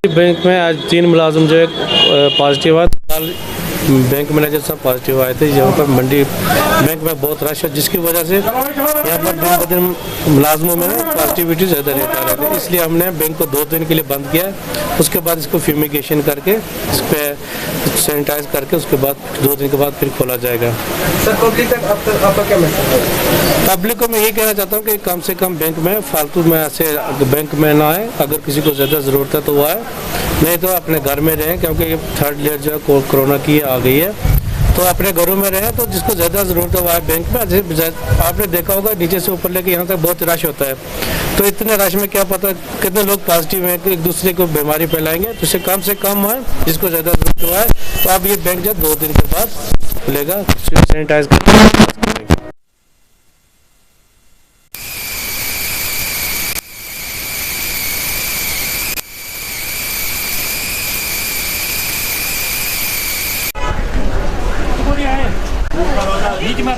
Bank में आज 3 मुलाजिम जो है पॉजिटिव आए। कल बैंक मैनेजर साहब पॉजिटिव आए थे। यहाँ पर मंडी बैंक में बहुत रश है, जिसकी वजह से यहाँ पर दिन ब दिन मुलाजमों में पॉजिटिविटी ज़्यादा रहता है। इसलिए हमने बैंक को 2 दिन के लिए बंद किया। उसके बाद इसको फ्यूमिगेशन करके इस पर सैनिटाइज करके उसके बाद 2 दिन के बाद फिर खोला जाएगा। सर पब्लिक तक आपका क्या मैसेज है? पब्लिक को मैं ये कहना चाहता हूँ कि कम से कम बैंक में फालतू में ऐसे बैंक में ना आए। अगर किसी को ज़्यादा ज़रूरत है तो वो आए, नहीं तो अपने घर में रहें, क्योंकि 3rd लेयर जो है कोरोना की आ गई है। तो अपने घरों में रहें। तो जिसको ज़्यादा ज़रूरत है वो आए बैंक में। आपने देखा होगा नीचे से ऊपर लेके यहाँ तक बहुत रश होता है। तो इतने रश में क्या पता कितने लोग पॉजिटिव हैं कि एक दूसरे को बीमारी फैलाएंगे। तो इसे कम से कम है, जिसको ज़्यादा ज़रूरत हुआ है तो अब ये बैंक जो 2 दिन के बाद खुलेगा, सैनिटाइज कर। बीच में